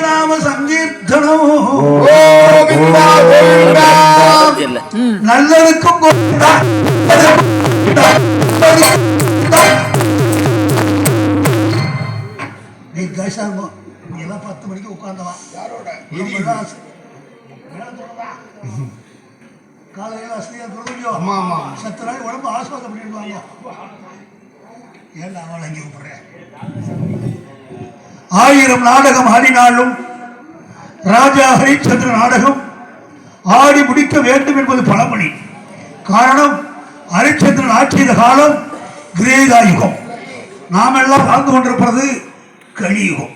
நாம சங்கீர்த்தனம் நல்லதுக்கும் நீ கைசாங்க எல்லாம் 10 மணிக்கு உட்கார்ந்தவா காலையில் அசதியா சொல்லுங்க. ஆமா ஆமா சத்து நாள் உடம்பு ஆஸ்வாதம் பண்ணிடுவாங்க. ஏன்னா அவள் அங்கே கூப்பிடுறேன். 1000 நாடகம் ஆடினாலும் ராஜா ஹரிச்சந்திர நாடகம் ஆடி முடிக்க வேண்டும் என்பது பழமொழி. காரணம், ஹரிச்சந்திரன் ஆட்சிய காலம் கிரேதாயுகம், நாம் எல்லாம் வாழ்ந்து கொண்டிருப்பது கலியுகம்.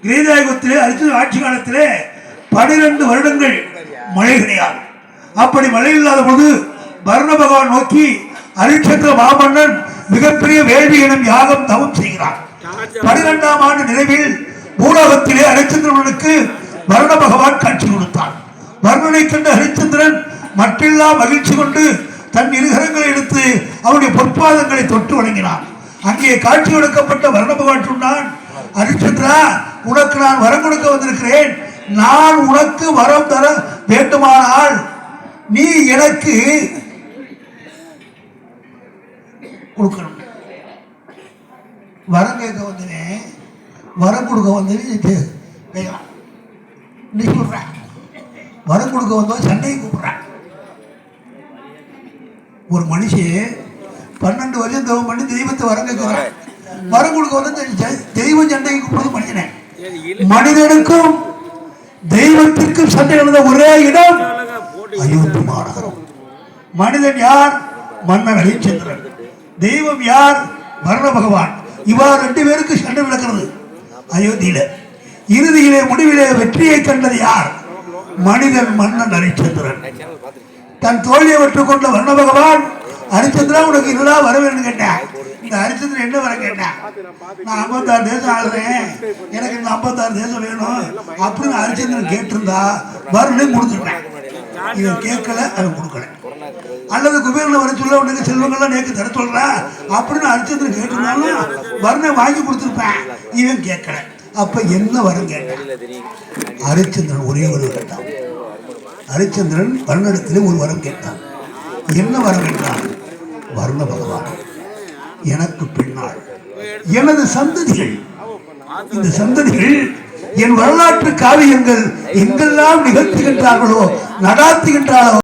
கிரேதாயுகத்திலே ஹரிச்சந்திரன் ஆட்சி காலத்திலே 12 வருடங்கள் மழை கிடையாது. அப்படி மழை இல்லாத போது வர்ண பகவான் நோக்கி ஹரிச்சந்திர மாமன்னன் மிகப்பெரிய வேள்வி எனும் யாகம் தவம் செய்கிறார். 12ஆம் ஆண்டு நிறைவில் பூலோகத்திலே ஹரிச்சந்திரனுக்கு வர்ண பகவான் காட்சி கொடுத்தார். வர்ணனை கண்ட ஹரிச்சந்திரன் மட்டில்லா மகிழ்ச்சி கொண்டு தன் இருகரங்களை எடுத்து அவருடைய பொற்பாதங்களை தொட்டு வணங்கினார். அங்கே காட்சி கொடுக்கப்பட்ட வர்ண பகவான் சொன்னான், ஹரிச்சந்திரா, உனக்கு நான் வரம் கொடுக்க வந்திருக்கிறேன். நான் உனக்கு வரம் தர வேண்டுமானால் நீ எனக்கு கொடுக்கணும். வரம் கேட்க வந்தேன், வரம் கொடுக்க வந்தேன். நீ சொல்ற வரம் கொடுக்க வந்தோம் சண்டையை கூப்பிடுறான். ஒரு மனுஷன் 12 வருஷம் தவம் பண்ணி தெய்வத்தை வரம் கேட்கிறான். வரம் கொடுக்க வந்து தெய்வம் சண்டையை கூப்பிடுறது மனிதனே. மனிதனுக்கும் தெய்வத்திற்கும் சண்டை நடந்த ஒரே இடம் அயோத்தி மாநகரம். மனிதன் யார்? மன்னன் ஹரிச்சந்திரன். தெய்வம் யார்? வர்ண பகவான். இவ்வாறு 2 பேருக்கு சண்டை நடக்கிறது அயோத்தியில. இறுதியிலே முடிவிலே வெற்றியை கண்டது யார்? மனிதன், மன்னன் ஹரிச்சந்திரன். தன் தோல்வியை வெற்றி கொண்ட வர்ண பகவான், ஹரிச்சந்திரா உனக்கு இதுதான் வர வேண்டும் கேட்டேன். இந்த ஹரிச்சந்திரன் என்ன வர கேட்டேன்? நான் 56 தேசம் ஆளுறேன், எனக்கு இந்த 56 தேசம் வேணும் அப்படின்னு ஹரிச்சந்திரன் கேட்டிருந்தா வர்ணம் கொடுத்துருப்பேன். இவன் கேட்கல, அவன் கொடுக்கல. அல்லது குபேரனை வர சொல்ல உனக்கு செல்வங்கள்லாம் நேற்று தர சொல்ற அப்படின்னு ஹரிச்சந்திரன் கேட்டிருந்தாலும் வர்ணம் வாங்கி கொடுத்துருப்பேன். இவன் கேட்கல. அப்ப என்ன வரம் கேட்டான்? ஹரிச்சந்திரன் ஒரே ஒரு கேட்டான். ஹரிச்சந்திரன் வர்ணத்திலே ஒரு வரம் கேட்டான். என்ன வரம் என்றான்? வர்ண பகவான், எனக்கு பின்னால் எனது சந்ததிகள், இந்த சந்ததிகள் என் வரலாற்று காவியங்கள் எங்கெல்லாம் நிகழ்த்துகின்றார்களோ, நடாத்துகின்றார்களோ